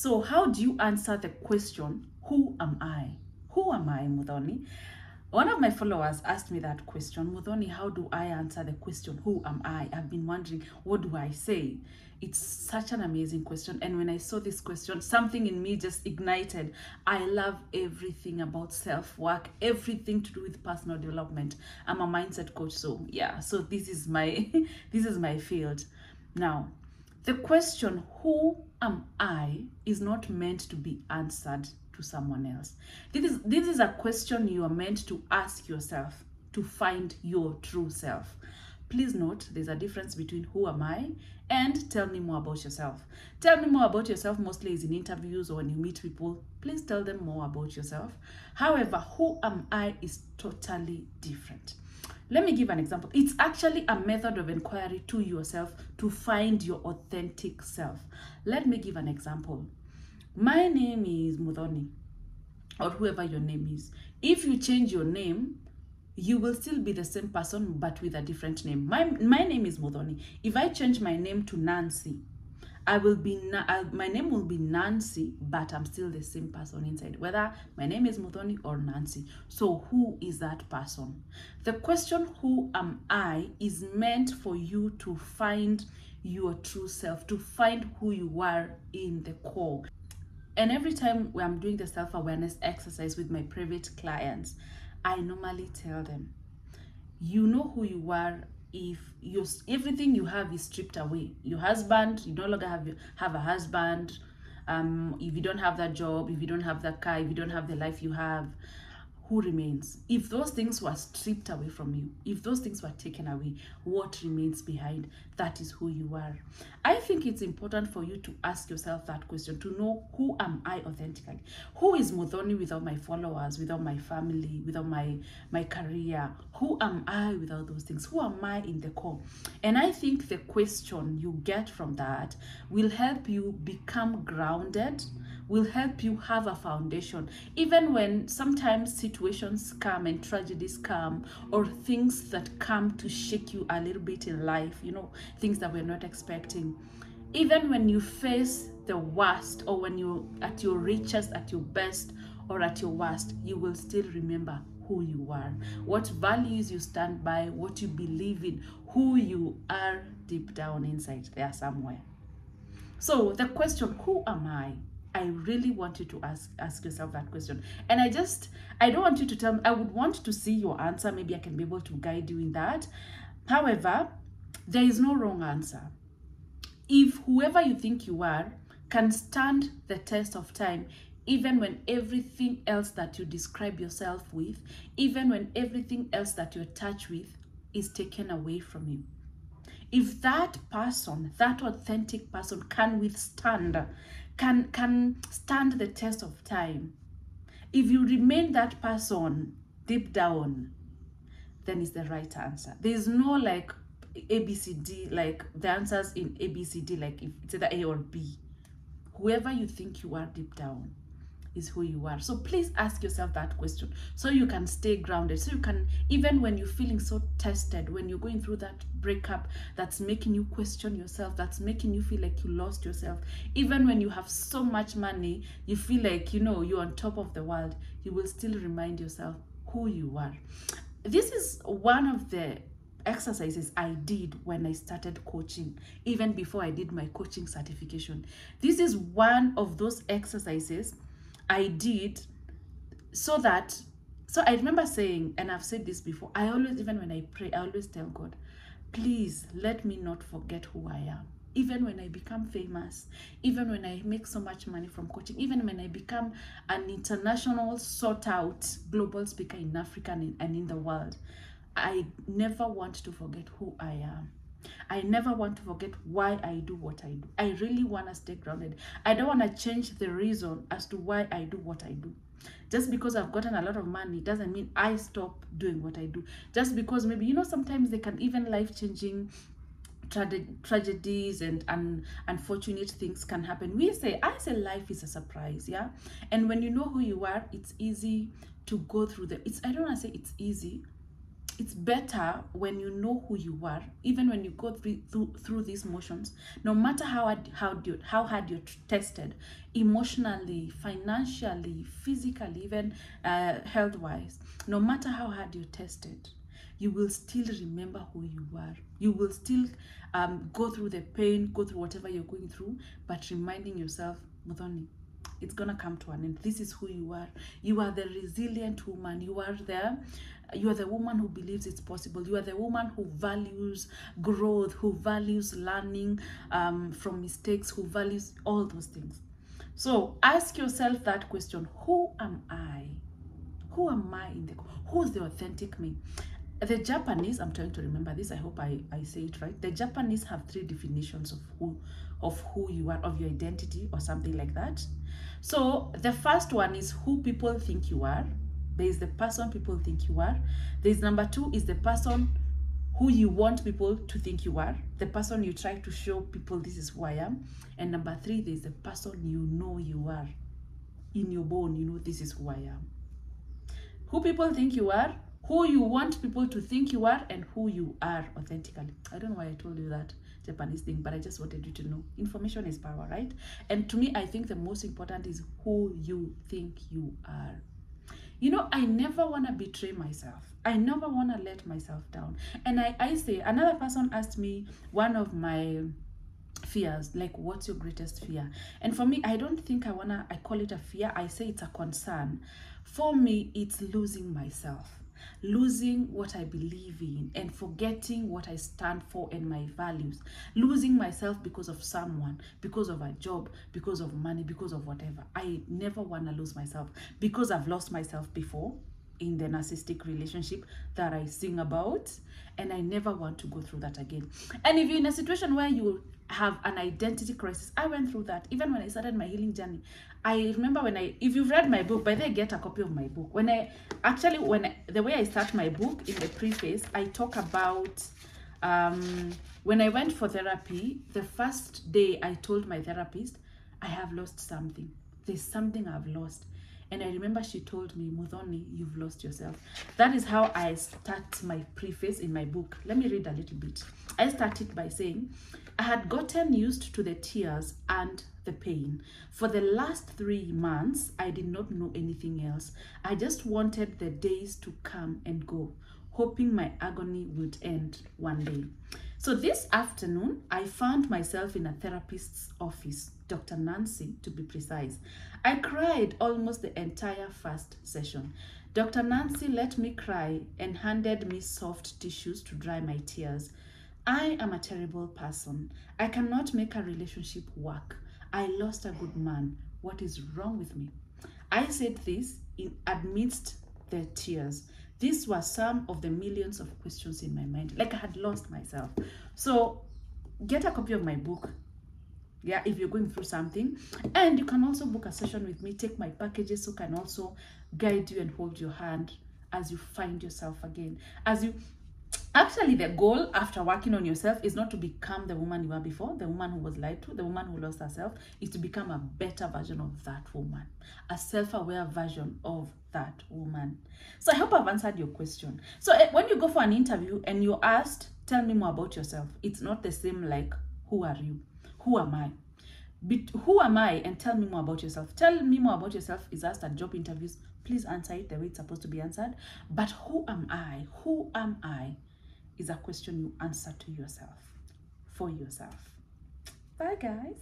So how do you answer the question, who am I? Who am I, Muthoni? One of my followers asked me that question, Muthoni, how do I answer the question, who am I? I've been wondering, what do I say? It's such an amazing question. And when I saw this question, something in me just ignited. I love everything about self-work, everything to do with personal development. I'm a mindset coach. So yeah, so this is my, this is my field. Now, the question, who am I, is not meant to be answered to someone else. This is a question you are meant to ask yourself to find your true self. Please note, there's a difference between who am I and tell me more about yourself. Tell me more about yourself mostly is in interviews or when you meet people. Please tell them more about yourself. However, who am I is totally different. Let me give an example. It's actually a method of inquiry to yourself to find your authentic self. Let me give an example. My name is Muthoni, or whoever your name is. If you change your name, you will still be the same person, but with a different name. My name is Muthoni. If I change my name to Nancy, my name will be Nancy, but I'm still the same person inside, whether my name is Muthoni or Nancy. So who is that person? The question, who am I, is meant for you to find your true self, to find who you are in the core. And every time when I'm doing the self-awareness exercise with my private clients, I normally tell them, you know who you are if everything you have is stripped away. Your husband, you no longer have a husband. If you don't have that job, if you don't have that car, if you don't have the life you have, who remains? If those things were stripped away from you, if those things were taken away, what remains behind? That is who you are. I think it's important for you to ask yourself that question, to know, who am I authentically? Who is Muthoni without my followers, without my family, without my career? Who am I without those things? Who am I in the core? And I think the question you get from that will help you become grounded, will help you have a foundation. Even when sometimes situations come and tragedies come, or things that come to shake you a little bit in life, you know, things that we're not expecting. Even when you face the worst, or when you're at your richest, at your best, or at your worst, you will still remember who you are, what values you stand by, what you believe in, who you are deep down inside there somewhere. So the question, who am I really want you to ask yourself that question. And I don't want you to tell me. I would want to see your answer. Maybe I can be able to guide you in that. However, there is no wrong answer. If whoever you think you are can stand the test of time, even when everything else that you describe yourself with, even when everything else that you're touched with is taken away from you, if that person, that authentic person, can withstand, can stand the test of time, if you remain that person deep down, then it's the right answer. There's no like ABCD, like the answers in ABCD, like if it's either A or B. Whoever you think you are deep down is who you are. So please ask yourself that question so you can stay grounded, so you can, even when you're feeling so tested, when you're going through that breakup that's making you question yourself, that's making you feel like you lost yourself, even when you have so much money, you feel like, you know, you're on top of the world, you will still remind yourself who you are. This is one of the exercises I did when I started coaching, even before I did my coaching certification. This is one of those exercises I did so I remember saying, and I've said this before, I always, even when I pray, I always tell God, please let me not forget who I am. Even when I become famous, even when I make so much money from coaching, even when I become an international sought-out global speaker in Africa and in the world, I never want to forget who I am. I never want to forget why I do what I do. I really want to stay grounded. I don't want to change the reason as to why I do what I do. Just because I've gotten a lot of money doesn't mean I stop doing what I do. Just because maybe, you know, sometimes they can, even life-changing tragedies and unfortunate things can happen. I say life is a surprise, yeah? And when you know who you are, it's easy to go through I don't want to say it's easy, it's better when you know who you are, even when you go through these motions, no matter how hard you're tested, emotionally, financially, physically, even health-wise, no matter how hard you're tested, you will still remember who you are. You will still go through the pain, go through whatever you're going through, but reminding yourself, Muthoni, it's gonna come to an end. This is who you are. You are the resilient woman. You are the woman who believes it's possible. You are the woman who values growth, who values learning from mistakes, who values all those things. So ask yourself that question: who am I? Who am I who's the authentic me? The Japanese, I'm trying to remember this, I hope I say it right. The Japanese have 3 definitions of who you are, of your identity or something like that. So the first one is who people think you are. There is the person people think you are. There's number 2 is the person who you want people to think you are. The person you try to show people, this is who I am. And number 3, there's the person you know you are. In your bone, you know, this is who I am. Who people think you are, who you want people to think you are, and who you are authentically. I don't know why I told you that Japanese thing, but I just wanted you to know. Information is power, right? And to me, I think the most important is who you think you are. You know, I never want to betray myself. I never want to let myself down. And I say, another person asked me one of my fears, like, what's your greatest fear? And for me, I don't think I call it a fear. I say it's a concern. For me, it's losing myself. Losing what I believe in and forgetting what I stand for and my values. Losing myself because of someone, because of a job, because of money, because of whatever. I never want to lose myself, because I've lost myself before in the narcissistic relationship that I sing about, and I never want to go through that again. And if you're in a situation where you have an identity crisis, I went through that even when I started my healing journey. I remember if you've read my book, by the way, get a copy of my book. The way I start my book, in the preface, I talk about when I went for therapy. The first day I told my therapist, I have lost something. There's something I've lost. And I remember she told me, Muthoni, you've lost yourself. That is how I start my preface in my book. Let me read a little bit. I started by saying, I had gotten used to the tears and the pain. For the last 3 months, I did not know anything else. I just wanted the days to come and go, hoping my agony would end one day. So this afternoon, I found myself in a therapist's office, Dr. Nancy, to be precise. I cried almost the entire first session. Dr. Nancy let me cry and handed me soft tissues to dry my tears. I am a terrible person. I cannot make a relationship work. I lost a good man. What is wrong with me? I said this amidst the tears. These were some of the millions of questions in my mind. Like I had lost myself. So get a copy of my book. Yeah, if you're going through something. And you can also book a session with me. Take my packages so I can also guide you and hold your hand as you find yourself again. Actually, the goal after working on yourself is not to become the woman you were before, the woman who was lied to, the woman who lost herself, is to become a better version of that woman, a self-aware version of that woman. So I hope I've answered your question. So when you go for an interview and you're asked, tell me more about yourself, it's not the same like, who are you? Who am I? Who am I and tell me more about yourself. Tell me more about yourself is asked at job interviews. Please answer it the way it's supposed to be answered. But who am I? Who am I? Is a question you answer to yourself, for yourself. Bye, guys.